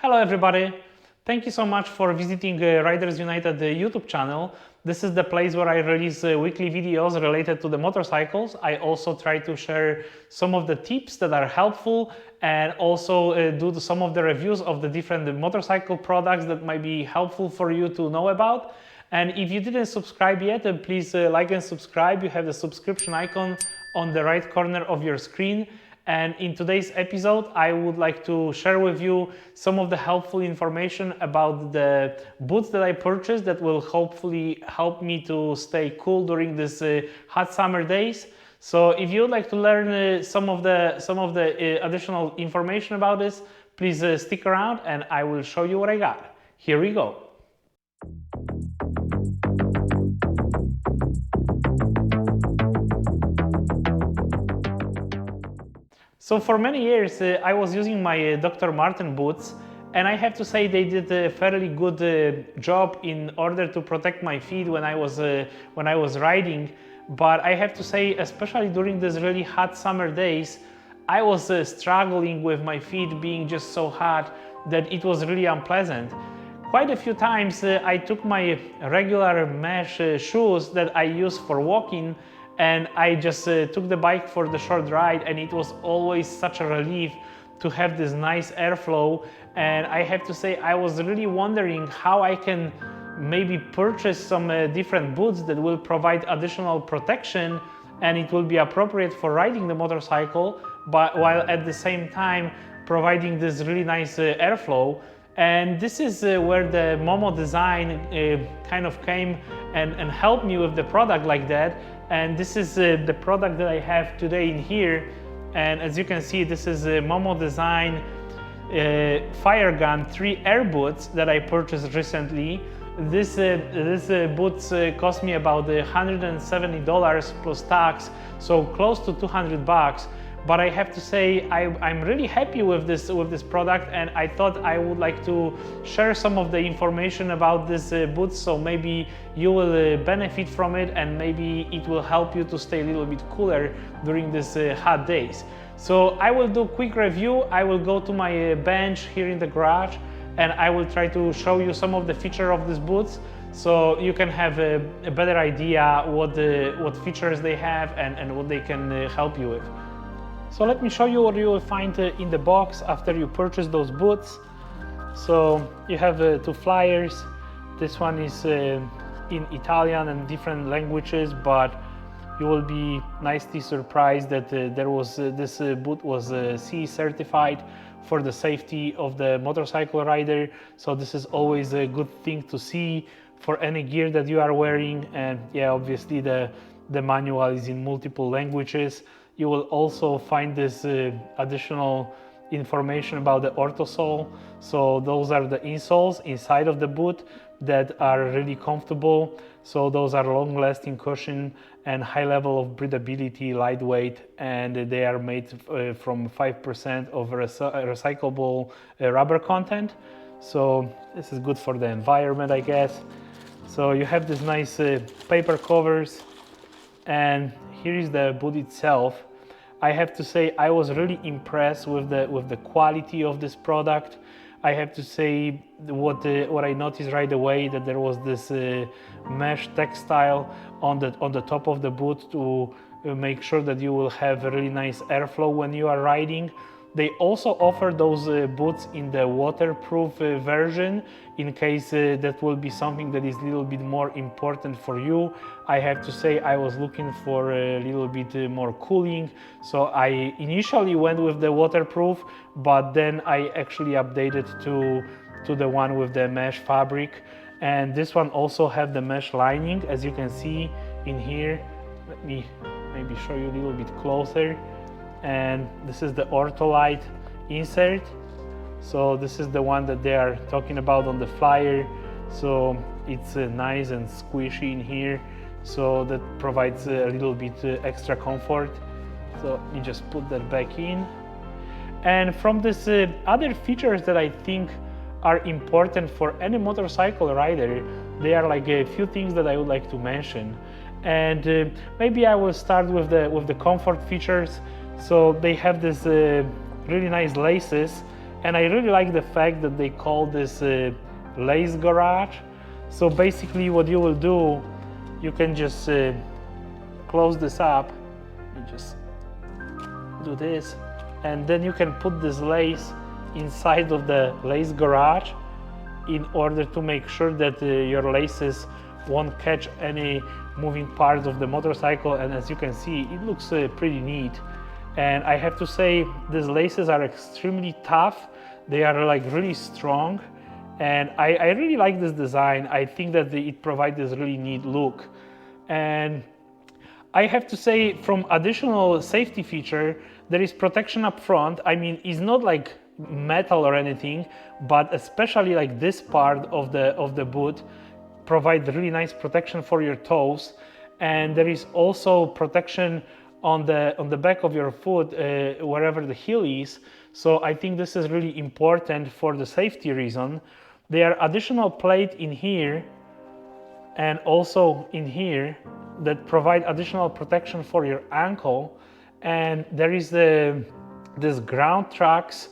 Hello everybody! Thank you so much for visiting Riders United YouTube channel. This is the place where I release weekly videos related to the motorcycles. I also try to share some of the tips that are helpful and also do some of the reviews of the different motorcycle products that might be helpful for you to know about. And if you didn't subscribe yet, then please like and subscribe. You have the subscription icon on the right corner of your screen. And in today's episode, I would like to share with you some of the helpful information about the boots that I purchased that will hopefully help me to stay cool during these hot summer days. So if you would like to learn some of the additional information about this, please stick around and I will show you what I got. Here we go. So for many years I was using my Dr. Marten boots, and I have to say they did a fairly good job in order to protect my feet when I was riding. But I have to say, especially during these really hot summer days, I was struggling with my feet being just so hot that it was really unpleasant. Quite a few times I took my regular mesh shoes that I use for walking, and I just took the bike for the short ride, and it was always such a relief to have this nice airflow. And I have to say, I was really wondering how I can maybe purchase some different boots that will provide additional protection and it will be appropriate for riding the motorcycle, but while at the same time providing this really nice airflow. And this is where the Momo Design kind of came and helped me with the product like that. And this is the product that I have today in here. And as you can see, this is a Momo Design Firegun 3 air boots that I purchased recently. This boots cost me about $170 plus tax, so close to 200 bucks. But I have to say I'm really happy with this product, and I thought I would like to share some of the information about this boots, so maybe you will benefit from it and maybe it will help you to stay a little bit cooler during these hot days. So I will do a quick review. I will go to my bench here in the garage and I will try to show you some of the features of these boots so you can have a better idea what features they have and what they can help you with. So let me show you what you will find in the box after you purchase those boots. So you have two flyers. This one is in Italian and different languages, but you will be nicely surprised that this boot was CE certified for the safety of the motorcycle rider. So this is always a good thing to see for any gear that you are wearing. And yeah, obviously the manual is in multiple languages. You will also find this additional information about the orthosole. So those are the insoles inside of the boot that are really comfortable. So those are long-lasting cushion and high level of breathability, lightweight, and they are made from 5% of recyclable rubber content. So this is good for the environment, I guess. So you have this nice paper covers, and here is the boot itself. I have to say I was really impressed with the quality of this product. I have to say what I noticed right away, that there was this mesh textile on the top of the boot to make sure that you will have a really nice airflow when you are riding. They also offer those boots in the waterproof version in case that will be something that is a little bit more important for you. I have to say I was looking for a little bit more cooling, so I initially went with the waterproof, but then I actually updated to the one with the mesh fabric. And this one also have the mesh lining, as you can see in here. Let me maybe show you a little bit closer. And this is the Ortholite insert. So this is the one that they are talking about on the flyer. So it's nice and squishy in here, so that provides a little bit extra comfort. So you just put that back in. And from this other features that I think are important for any motorcycle rider, there are like a few things that I would like to mention. And maybe I will start with the comfort features. So they have this really nice laces And I really like the fact that they call this lace garage. So basically what you will do, you can just close this up, you just do this, and then you can put this lace inside of the lace garage in order to make sure that your laces won't catch any moving parts of the motorcycle. And as you can see, it looks pretty neat. And I have to say, these laces are extremely tough. They are like really strong. And I really like this design. I think that it provides this really neat look. And I have to say, from additional safety feature, there is protection up front. I mean, it's not like metal or anything, but especially like this part of the boot provides really nice protection for your toes. And there is also protection on the back of your foot, wherever the heel is. So I think this is really important for the safety reason. There are additional plates in here and also in here that provide additional protection for your ankle. And there is this ground tracks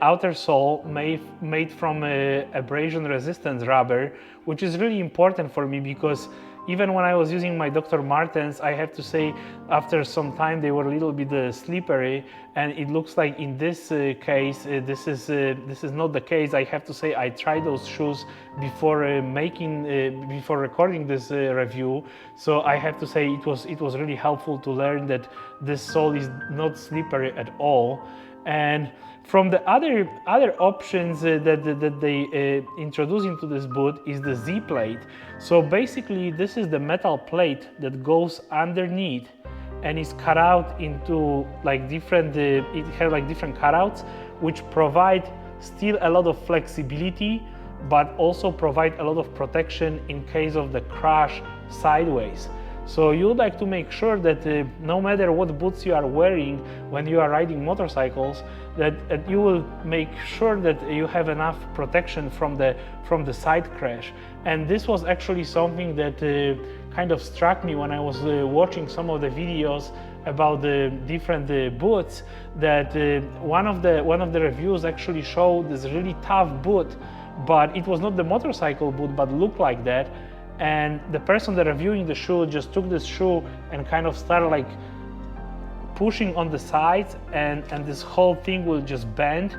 outer sole made from abrasion resistant rubber, which is really important for me because even when I was using my Dr. Martens, I have to say, after some time they were a little bit slippery, and it looks like in this case this is not the case. I have to say, I tried those shoes before before recording this review, so I have to say it was really helpful to learn that this sole is not slippery at all. And from the other options that they introduce into this boot is the Z plate. So basically this is the metal plate that goes underneath and is cut out into like different, it has like different cutouts, which provide still a lot of flexibility, but also provide a lot of protection in case of the crash sideways. So you would like to make sure that no matter what boots you are wearing when you are riding motorcycles, that you will make sure that you have enough protection from the side crash. And this was actually something that kind of struck me when I was watching some of the videos about the different boots, that one of the reviews actually showed this really tough boot, but it was not the motorcycle boot, but looked like that. And the person that reviewing the shoe just took this shoe and kind of started like pushing on the sides, and this whole thing will just bend.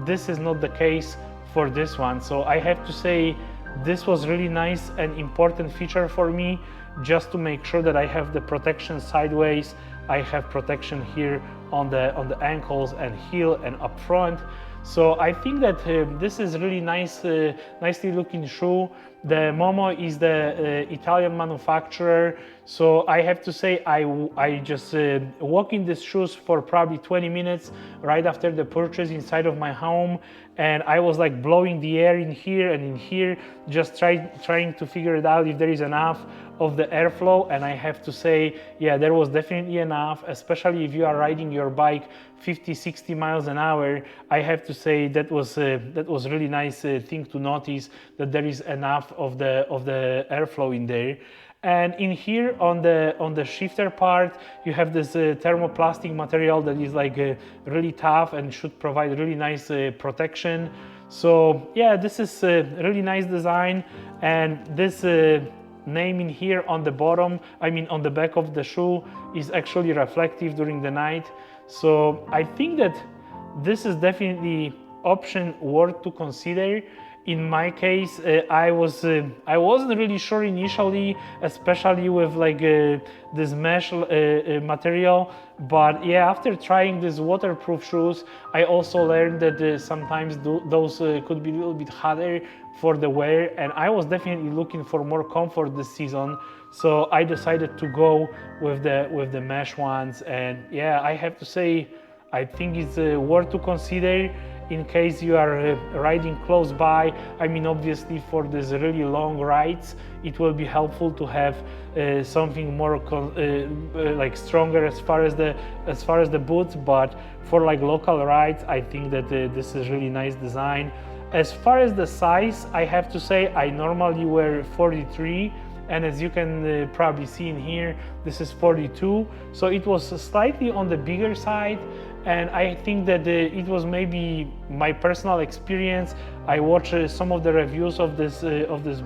This is not the case for this one. So I have to say, this was really nice and important feature for me, just to make sure that I have the protection sideways. I have protection here on the ankles and heel and up front. So I think that this is really nice, nicely looking shoe. The Momo is the Italian manufacturer. So I have to say, I just walk in these shoes for probably 20 minutes right after the purchase inside of my home. And I was like blowing the air in here and in here, just trying to figure it out if there is enough of the airflow. And I have to say, yeah, there was definitely enough, especially if you are riding your bike 50-60 miles an hour. I have to say that was really nice thing to notice, that there is enough of the airflow in there. And in here on the shifter part, you have this thermoplastic material that is like really tough and should provide really nice protection. So yeah, this is a really nice design. And this name in here on the bottom, I mean on the back of the shoe, is actually reflective during the night. So I think that this is definitely option worth to consider. In my case, I wasn't really sure initially, especially with like this mesh material. But yeah, after trying these waterproof shoes, I also learned that sometimes those could be a little bit harder for the wear, and I was definitely looking for more comfort this season. So I decided to go with the mesh ones, and yeah, I have to say, I think it's worth to consider in case you are riding close by. I mean, obviously for these really long rides, it will be helpful to have something more like stronger as far as the boots. But for like local rides, I think that this is really nice design. As far as the size, I have to say, I normally wear 43. And as you can probably see in here, this is 42. So it was slightly on the bigger side. and I think that it was maybe my personal experience. I watched some of the reviews of this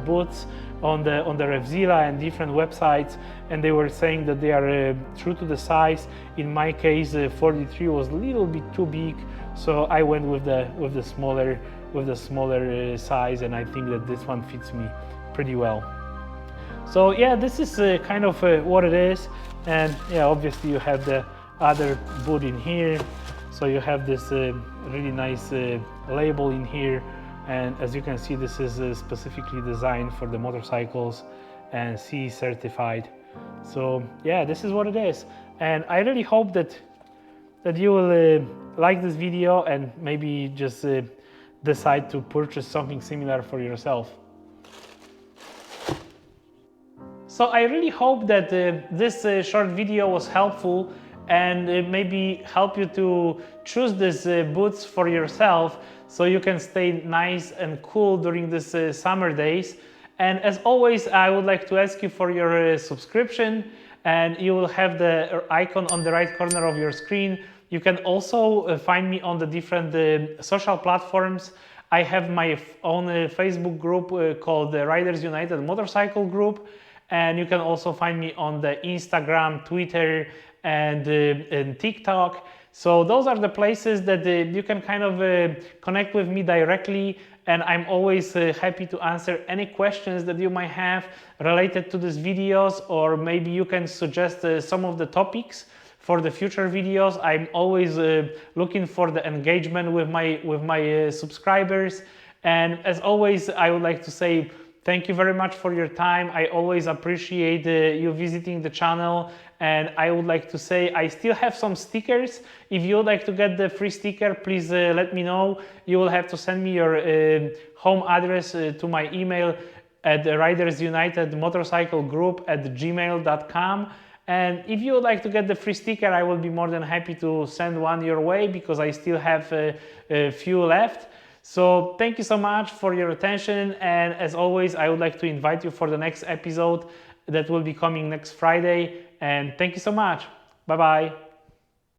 boots on the Revzilla and different websites, and they were saying that they are true to the size. In my case, 43 was a little bit too big, so I went with the smaller size, and I think that this one fits me pretty well. So yeah, this is kind of what it is, and yeah, obviously you have the other boot in here, so you have this really nice label in here, and as you can see, this is specifically designed for the motorcycles and CE certified. So yeah, this is what it is, and I really hope that you will like this video and maybe just decide to purchase something similar for yourself. So I really hope that this short video was helpful and maybe help you to choose these boots for yourself so you can stay nice and cool during these summer days. And as always, I would like to ask you for your subscription, and you will have the icon on the right corner of your screen. You can also find me on the different social platforms. I have my own Facebook group called the Riders United Motorcycle Group, and you can also find me on the Instagram, Twitter, and TikTok. So those are the places that you can kind of connect with me directly, and I'm always happy to answer any questions that you might have related to these videos, or maybe you can suggest some of the topics for the future videos. I'm always looking for the engagement with my subscribers, and as always, I would like to say thank you very much for your time. I always appreciate you visiting the channel, and I would like to say I still have some stickers. If you would like to get the free sticker, please let me know. You will have to send me your home address to my email at Riders United Motorcycle Group at gmail.com. And if you would like to get the free sticker, I will be more than happy to send one your way, because I still have a few left. So thank you so much for your attention, and as always, I would like to invite you for the next episode that will be coming next Friday, and thank you so much. Bye bye.